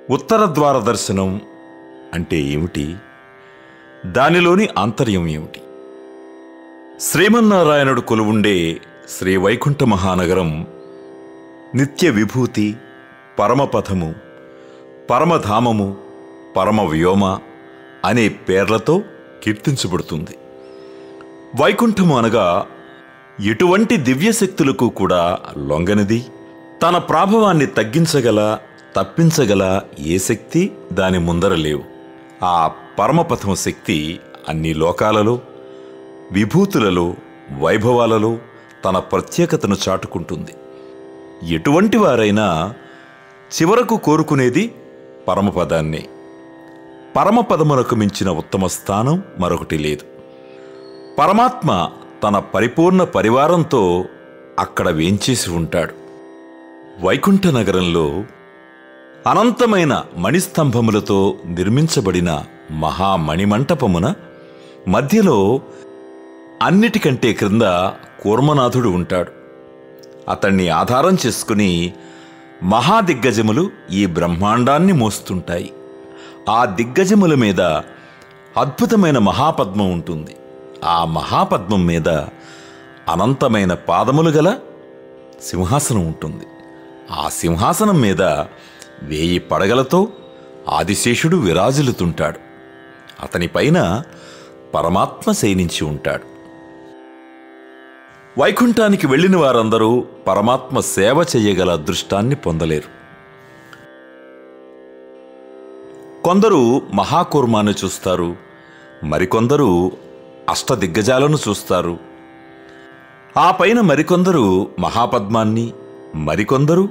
ఉత్తర ద్వార దర్శనం అంటే ఏమిటి? దానిలోని ఆంతర్యం ఏమిటి? శ్రీమన్నారాయణుడు కొలువుండే శ్రీ వైకుంఠ మహానగరం నిత్య విభూతి, పరమపథము, పరమధామము, పరమవ్యోమ అనే పేర్లతో కీర్తించబడుతుంది. వైకుంఠము అనగా ఎటువంటి దివ్యశక్తులకు కూడా లొంగనిది, తన ప్రాభవాన్ని తగ్గించగల, తప్పించగల ఏ శక్తి దాని ముందర లేవు. ఆ పరమపథం శక్తి అన్ని లోకాలలో, విభూతులలో, వైభవాలలో తన ప్రత్యేకతను చాటుకుంటుంది. ఎటువంటి వారైనా చివరకు కోరుకునేది పరమపదాన్నే. పరమపదమునకు మించిన ఉత్తమ స్థానం మరొకటి లేదు. పరమాత్మ తన పరిపూర్ణ పరివారంతో అక్కడ వేంచేసి ఉంటాడు. వైకుంఠ నగరంలో అనంతమైన మణిస్తంభములతో నిర్మించబడిన మహామణిమంటపమున మధ్యలో అన్నిటికంటే క్రింద కూర్మనాథుడు ఉంటాడు. అతన్ని ఆధారం చేసుకుని మహాదిగ్గజములు ఈ బ్రహ్మాండాన్ని మోస్తుంటాయి. ఆ దిగ్గజముల మీద అద్భుతమైన మహాపద్మం ఉంటుంది. ఆ మహాపద్మం మీద అనంతమైన పాదములు గల సింహాసనం ఉంటుంది. ఆ సింహాసనం మీద 1000 పడగలతో ఆదిశేషుడు విరాజిల్లుతుంటాడు. అతనిపైన పరమాత్మ శయనించి ఉంటాడు. వైకుంఠానికి వెళ్ళిన వారందరూ పరమాత్మ సేవ చెయ్యగల అదృష్టాన్ని పొందలేరు. కొందరు మహాకూర్మాన్ని చూస్తారు, మరికొందరు అష్టదిగ్గజాలను చూస్తారు. ఆ పైన మరికొందరు మహాపద్మాన్ని, మరికొందరు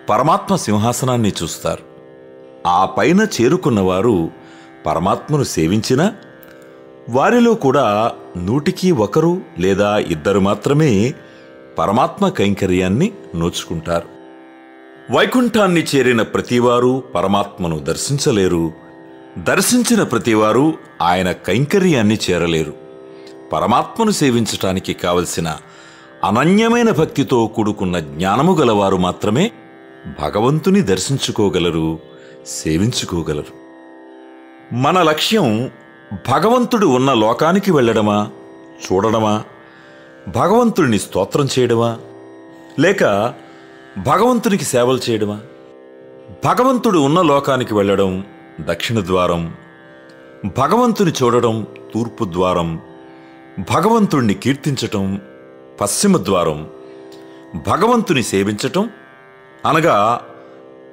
పరమాత్మ సింహాసనాన్ని చూస్తారు. ఆ పైన చేరుకున్నవారు పరమాత్మను సేవించినా వారిలో కూడా 100కి 1 లేదా 2 మాత్రమే పరమాత్మ కైంకర్యాన్ని నోచుకుంటారు. వైకుంఠాన్ని చేరిన ప్రతివారు పరమాత్మను దర్శించలేరు. దర్శించిన ప్రతివారు ఆయన కైంకర్యాన్ని చేరలేరు. పరమాత్మను సేవించటానికి కావలసిన అనన్యమైన భక్తితో కూడుకున్న జ్ఞానము గలవారు మాత్రమే భగవంతుని దర్శించుకోగలరు, సేవించుకోగలరు. మన లక్ష్యం భగవంతుడు ఉన్న లోకానికి వెళ్ళడమా, చూడడమా, భగవంతుడిని స్తోత్రం చేయడమా, లేక భగవంతునికి సేవలు చేయడమా? భగవంతుడు ఉన్న లోకానికి వెళ్ళడం దక్షిణ ద్వారం, భగవంతుని చూడడం తూర్పు ద్వారం, భగవంతుణ్ణి కీర్తించటం పశ్చిమ ద్వారం, భగవంతుని సేవించటం అనగా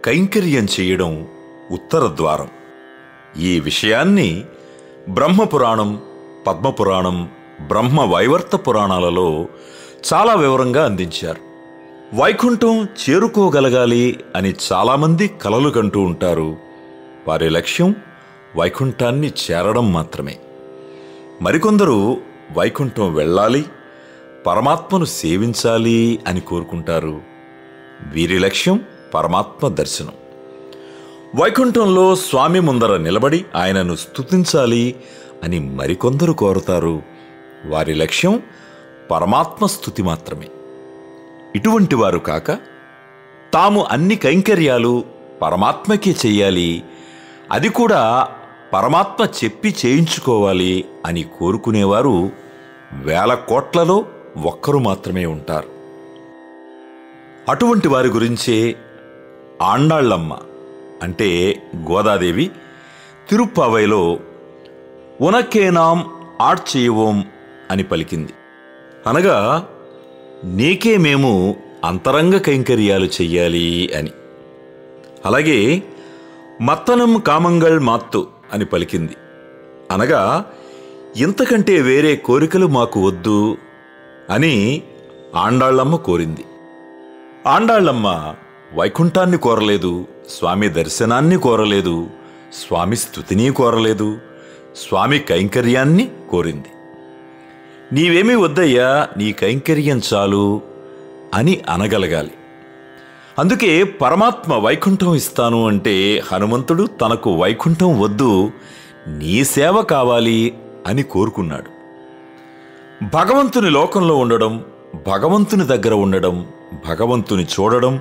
కైంకర్యం చేయడం ఉత్తర ద్వారం. ఈ విషయాన్ని బ్రహ్మపురాణం, పద్మపురాణం, బ్రహ్మ వైవర్త పురాణాలలో చాలా వివరంగా అందించారు. వైకుంఠం చేరుకోగలగాలి అని చాలామంది కలలు కంటూ ఉంటారు. వారి లక్ష్యం వైకుంఠాన్ని చేరడం మాత్రమే. మరికొందరు వైకుంఠం వెళ్ళాలి, పరమాత్మను సేవించాలి అని కోరుకుంటారు. వీరి లక్ష్యం పరమాత్మ దర్శనం. వైకుంఠంలో స్వామి ముందర నిలబడి ఆయనను స్తుతించాలి అని మరికొందరు కోరుతారు. వారి లక్ష్యం పరమాత్మ స్తుతి మాత్రమే. ఇటువంటి వారు కాక తాము అన్ని కైంకర్యాలు పరమాత్మకే చెయ్యాలి, అది కూడా పరమాత్మ చెప్పి చేయించుకోవాలి అని కోరుకునేవారు 1000 కోట్లలో 1 మాత్రమే ఉంటారు. అటువంటి వారి గురించే ఆండాళ్ళమ్మ అంటే గోదాదేవి తిరుప్పావైలో ఉనకేనాం ఆడ్చేయవోం అని పలికింది. అనగా నీకే మేము అంతరంగ కైంకర్యాలు చెయ్యాలి అని. అలాగే మత్తనం కామంగళ్ మాత్తు అని పలికింది. అనగా ఇంతకంటే వేరే కోరికలు మాకు వద్దు అని ఆండాళ్ళమ్మ కోరింది. ఆండాళ్ళమ్మ వైకుంఠాన్ని కోరలేదు, స్వామి దర్శనాన్ని కోరలేదు, స్వామి స్తుతిని కోరలేదు, స్వామి కైంకర్యాన్ని కోరింది. నీవేమీ వద్దయ్యా, నీ కైంకర్యం చాలు అని అనగలగాలి. అందుకే పరమాత్మ వైకుంఠం ఇస్తాను అంటే హనుమంతుడు తనకు వైకుంఠం వద్దు, నీ సేవ కావాలి అని కోరుకున్నాడు. భగవంతుని లోకంలో ఉండడం, భగవంతుని దగ్గర ఉండడం, భగవంతుని చూడడం,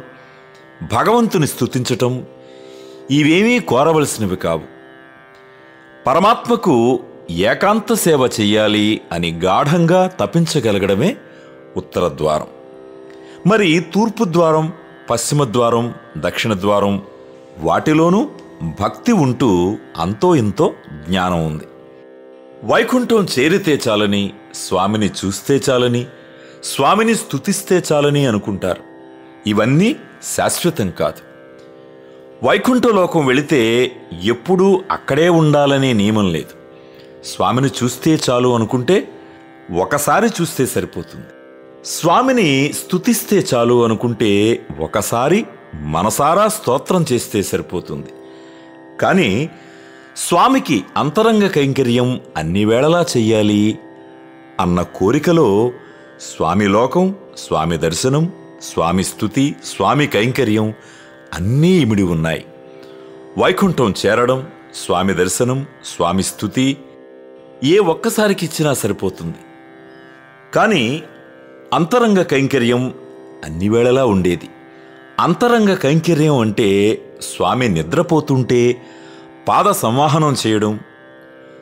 భగవంతుని స్తుతించటం, ఇవేమీ కోరవలసినవి కావు. పరమాత్మకు ఏకాంత సేవ చెయ్యాలి అని గాఢంగా తపించగలగడమే ఉత్తర ద్వారం. మరి తూర్పు ద్వారం, పశ్చిమ ద్వారం, దక్షిణ ద్వారం వాటిలోనూ భక్తి ఉంటూ అంతో ఇంతో జ్ఞానం ఉంది. వైకుంఠం చేరితే చాలని, స్వామిని చూస్తే చాలని, స్వామిని స్తుతిస్తే చాలని అనుకుంటారు. ఇవన్నీ శాశ్వతం కాదు. వైకుంఠలోకం వెళితే ఎప్పుడూ అక్కడే ఉండాలనే నియమం లేదు. స్వామిని చూస్తే చాలు అనుకుంటే ఒకసారి చూస్తే సరిపోతుంది. స్వామిని స్తుతిస్తే చాలు అనుకుంటే ఒకసారి మనసారా స్తోత్రం చేస్తే సరిపోతుంది. కానీ స్వామికి అంతరంగ కైంకర్యం అన్ని వేళలా చెయ్యాలి అన్న కోరికలో స్వామి లోకం, స్వామి దర్శనం, స్వామి స్తుతి, స్వామి కైంకర్యం అన్నీ ఇమిడి ఉన్నాయి. వైకుంఠం చేరడం, స్వామి దర్శనం, స్వామి స్తుతి ఏ ఒక్కసారికి ఇచ్చినా సరిపోతుంది. కానీ అంతరంగ కైంకర్యం అన్ని వేళలా ఉండేది. అంతరంగ కైంకర్యం అంటే స్వామి నిద్రపోతుంటే పాద సంవాహనం చేయడం,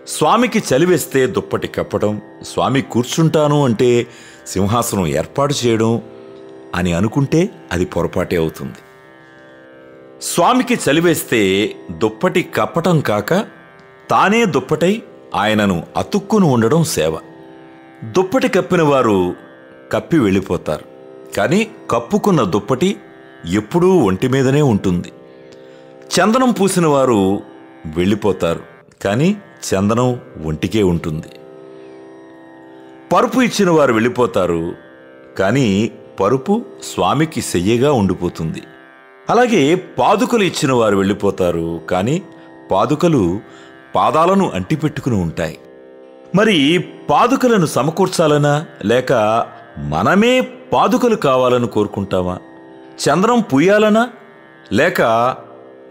స్వామికి చలివేస్తే దుప్పటి కప్పడం, స్వామి కూర్చుంటాను అంటే సింహాసనం ఏర్పాటు చేయడం అని అనుకుంటే అది పొరపాటే అవుతుంది. స్వామికి చలివేస్తే దుప్పటి కప్పటం కాక తానే దుప్పటై ఆయనను అతుక్కుని ఉండడం సేవ. దుప్పటి కప్పిన వారు కప్పి వెళ్ళిపోతారు. కానీ కప్పుకున్న దుప్పటి ఎప్పుడూ ఒంటి మీదనే ఉంటుంది. చందనం పూసిన వారు వెళ్ళిపోతారు. కానీ చందనం ఒంటికే ఉంటుంది. పరుపు ఇచ్చిన వారు వెళ్ళిపోతారు. కానీ పరుపు స్వామికి సెయ్యగా ఉండిపోతుంది. అలాగే పాదుకలు ఇచ్చిన వారు వెళ్ళిపోతారు. కానీ పాదుకలు పాదాలను అంటిపెట్టుకుని ఉంటాయి. మరి పాదుకలను సమకూర్చాలనా లేక మనమే పాదుకలు కావాలని కోరుకుంటామా? చందనం పూయాలనా లేక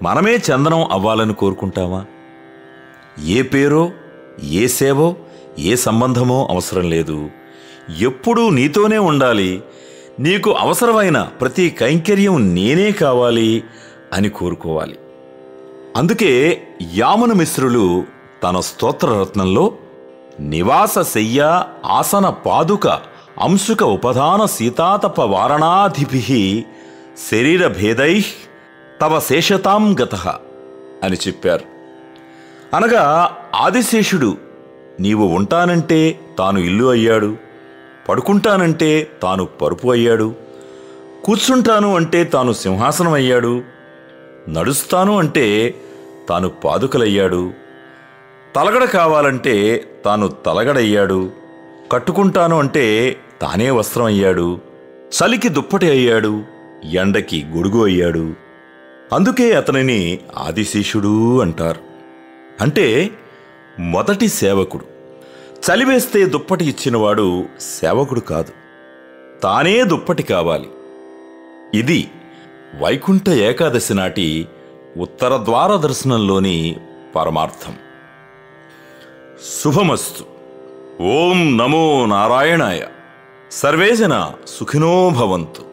మనమే చందనం అవ్వాలని కోరుకుంటామా? ఏ పేరో, ఏ సేవో, ఏ సంబంధమో అవసరం లేదు. ఎప్పుడూ నీతోనే ఉండాలి, నీకు అవసరమైన ప్రతి కైంకర్యం నేనే కావాలి అని కోరుకోవాలి. అందుకే యామున మిశ్రులు తన స్తోత్రరత్నంలో నివాస శయ్య ఆసన పాదుక అంశుక ఉపధాన సీతాతప వారణాధిభిః శరీర భేదైః తవ శేషతాం గతః అని చెప్పారు. అనగా ఆదిశేషుడు నీవు ఉంటానంటే తాను ఇల్లు అయ్యాడు, పడుకుంటానంటే తాను పరుపు అయ్యాడు, కూర్చుంటాను అంటే తాను సింహాసనం అయ్యాడు, నడుస్తాను అంటే తాను పాదుకలయ్యాడు, తలగడ కావాలంటే తాను తలగడయ్యాడు, కట్టుకుంటాను అంటే తానే వస్త్రం అయ్యాడు, చలికి దుప్పటి అయ్యాడు, ఎండకి గొడుగు అయ్యాడు. అందుకే అతనిని ఆదిశేషుడు అంటారు. అంటే మొదటి సేవకుడు. చలివేస్తే దుప్పటి ఇచ్చినవాడు సేవకుడు కాదు, తానే దుప్పటి కావాలి. ఇది వైకుంఠ ఏకాదశి నాటి ఉత్తర ద్వార దర్శనంలోని పరమార్థం. శుభమస్తు. ఓం నమో నారాయణాయ. సర్వే జనా సుఖినో భవంతు.